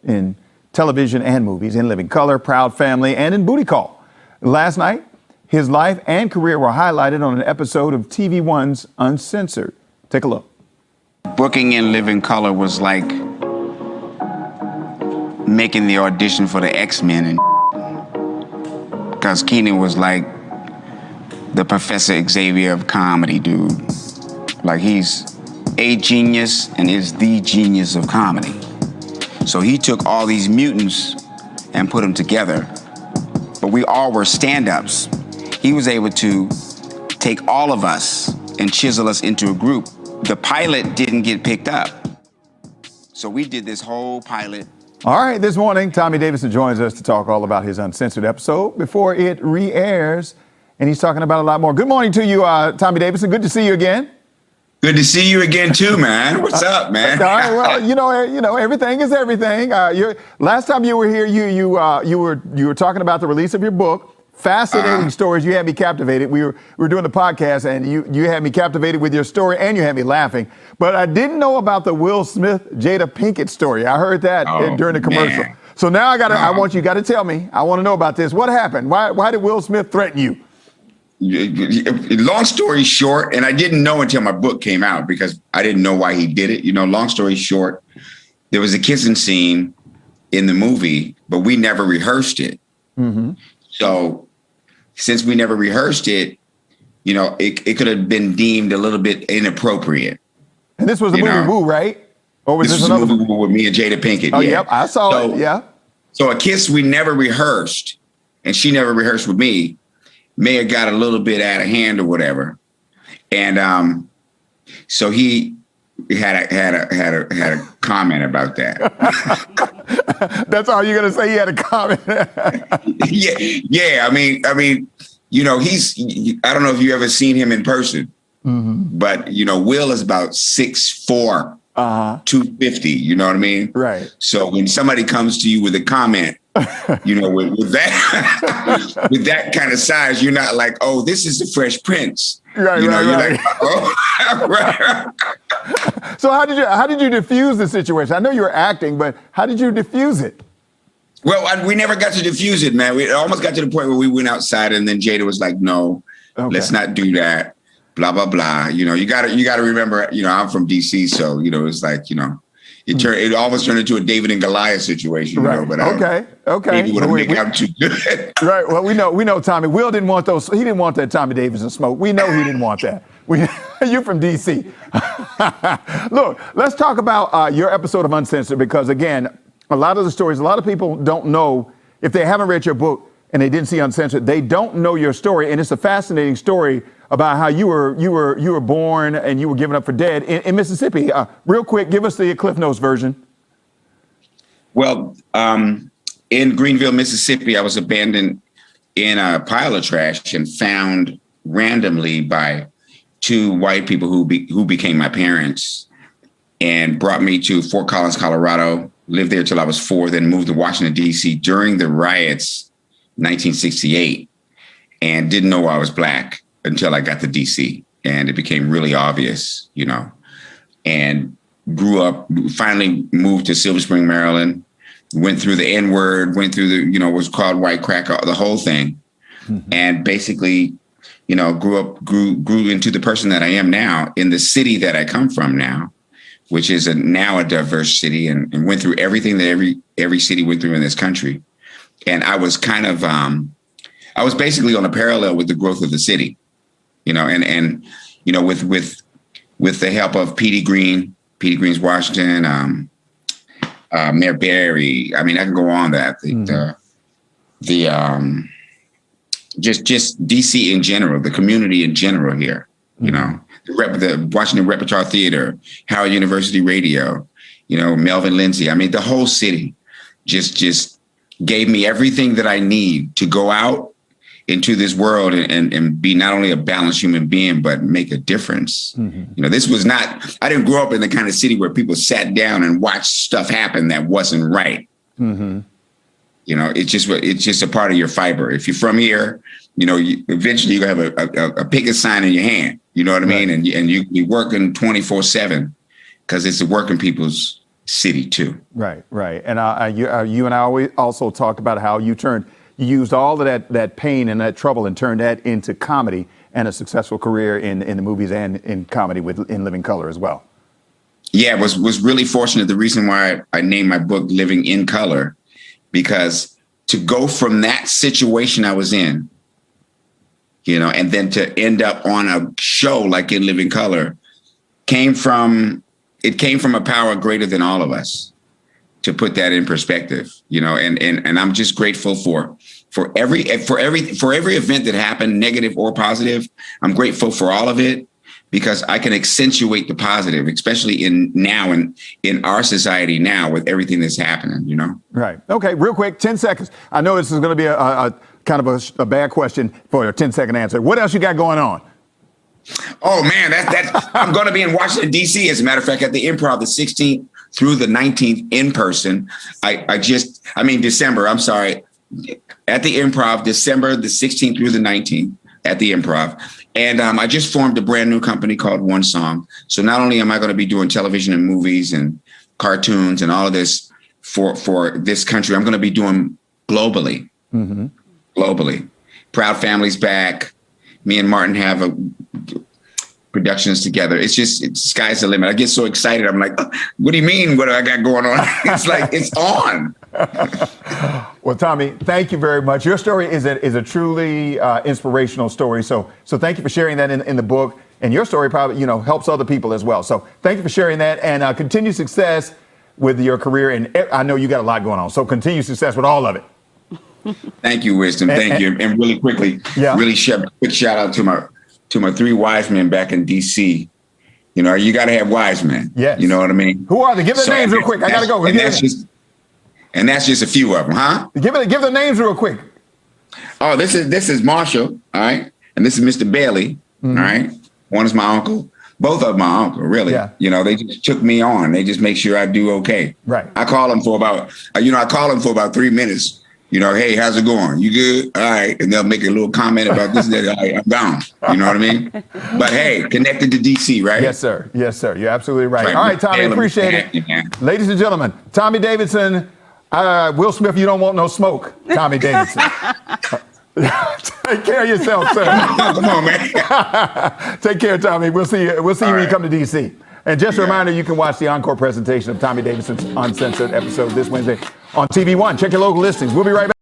in television and movies, in Living Color, Proud Family, and in Booty Call. Last night, his life and career were highlighted on an episode of TV One's Uncensored. Take a look. Booking in Living Color was like making the audition for the X-Men, and because Keenan was like the Professor Xavier of comedy, dude. Like, he's a genius and is the genius of comedy. So he took all these mutants and put them together, but we all were stand-ups. He was able to take all of us and chisel us into a group. The pilot didn't get picked up, so we did this whole pilot. All right, this morning, Tommy Davidson joins us to talk all about his Uncensored episode before it re-airs, and he's talking about a lot more. Good morning to you, Tommy Davidson. Good to see you again. Good to see you again too, man. What's up, man? All right, well, you know, everything is everything. Last time you were here, you were talking about the release of your book. Fascinating stories. You had me captivated. We were doing the podcast, and you had me captivated with your story, and you had me laughing. But I didn't know about the Will Smith, Jada Pinkett story. I heard that during the commercial. Man. So now I want you to tell me. I want to know about this. What happened? Why did Will Smith threaten you? Long story short, and I didn't know until my book came out because I didn't know why he did it. You know, long story short, there was a kissing scene in the movie, but we never rehearsed it. Mm-hmm. So since we never rehearsed it, you know, it could have been deemed a little bit inappropriate. And this was a movie Woo, right? Or was this was a movie Woo with me and Jada Pinkett? Oh, yep, I saw it, yeah. So a kiss we never rehearsed, and she never rehearsed with me, may have got a little bit out of hand or whatever. And so he had a comment about that. That's all you're gonna say? He had a comment? yeah. I mean, you know, I don't know if you ever seen him in person, but you know, Will is about 6'4", 250. You know what I mean? Right. So when somebody comes to you with a comment, you know, with that with that kind of size, you're not like, oh, this is the Fresh Prince. Right, you know, right. Like, oh. Right. So how did you diffuse the situation? I know you were acting, but how did you diffuse it? Well, we never got to diffuse it, man. We almost got to the point where we went outside, and then Jada was like, "No, let's not do that." Blah blah blah. You know, you got to remember. You know, I'm from DC, so you know, it's like, you know, it almost turned into a David and Goliath situation. Right. You know, but okay. Maybe would have made out too good. Right. Well, we know Tommy. Will didn't want those. He didn't want that Tommy Davidson smoke. We know he didn't want that. You're from DC. Look, let's talk about your episode of Uncensored, because again, a lot of the stories, a lot of people don't know, if they haven't read your book and they didn't see Uncensored, they don't know your story, and it's a fascinating story about how you were born and you were given up for dead in Mississippi. Real quick, give us the Cliff Notes version. Well, in Greenville, Mississippi, I was abandoned in a pile of trash and found randomly by two white people who became my parents, and brought me to Fort Collins, Colorado. Lived there till I was 4, then moved to Washington, D.C. during the riots, 1968, and didn't know I was Black until I got to D.C. And it became really obvious, you know, and grew up, finally moved to Silver Spring, Maryland, went through the N-word, went through the, you know, what's called white crack, the whole thing. Mm-hmm. And basically, you know, grew into the person that I am now in the city that I come from now, which is now a diverse city, and went through everything that every city went through in this country. And I was kind of, I was basically on a parallel with the growth of the city, you know, and you know, with the help of Petey Green's Washington, Mayor Barry. I mean, I can go on that. Just DC in general, the community in general here, you know, the Washington Repertoire Theater, Howard University Radio, you know, Melvin Lindsay. I mean, the whole city just gave me everything that I need to go out into this world and be not only a balanced human being, but make a difference. Mm-hmm. You know, this was not, I didn't grow up in the kind of city where people sat down and watched stuff happen that wasn't right. Mm-hmm. You know, it's just a part of your fiber. If you're from here, you know, eventually you're gonna have a picket sign in your hand. You know what I mean? And you be working 24/7 because it's the working people's city too. Right, right. And you and I always also talked about how you used all of that pain and that trouble and turned that into comedy and a successful career in the movies and in comedy in Living Color as well. Yeah, was really fortunate. The reason why I named my book Living in Color, because to go from that situation I was in, and then to end up on a show like in Living Color came from a power greater than all of us, to put that in perspective, and I'm just grateful for every event that happened, negative or positive. I'm grateful for all of it, because I can accentuate the positive, especially in our society now with everything that's happening, Right. Okay, real quick, 10 seconds. I know this is going to be a kind of a bad question for a 10-second answer. What else you got going on? Oh, man, I'm going to be in Washington, D.C., as a matter of fact, at the Improv the 16th through the 19th in person. December, I'm sorry, at the Improv, December the 16th through the 19th at the Improv. And I just formed a brand new company called One Song. So not only am I going to be doing television and movies and cartoons and all of this for this country, I'm going to be doing globally. Mm-hmm. Globally. Proud Family's back. Me and Martin have productions together. It's sky's the limit. I get so excited. I'm like, what do you mean? What do I got going on? It's like, it's on. Well, Tommy, thank you very much. Your story is a truly inspirational story. So thank you for sharing that in the book. And your story probably, helps other people as well. So thank you for sharing that, and continued success with your career. And I know you got a lot going on. So continued success with all of it. Thank you, Wisdom. Thank you. And really quickly, quick shout out to my three wise men back in D.C. You got to have wise men. Yes. You know what I mean? Who are they? Give their names real quick. I got to go. And that's just a few of them, huh? Give the names real quick. Oh, this is Marshall, all right? And this is Mr. Bailey, all right? One is my uncle. Both of my uncle, really. Yeah. They just took me on. They just make sure I do okay. Right. I call them for about, 3 minutes. Hey, how's it going? You good? All right. And they'll make a little comment about this and that. All right, I'm down. You know what I mean? But hey, connected to DC, right? Yes, sir. Yes, sir. You're absolutely right. All right, Tommy, appreciate it. Ladies and gentlemen, Tommy Davidson, Will Smith, you don't want no smoke. Tommy Davidson. Take care of yourself, sir. Come on, man. Take care, Tommy. We'll see you when you come to DC. And just a reminder, you can watch the encore presentation of Tommy Davidson's Uncensored episode this Wednesday on TV One. Check your local listings. We'll be right back.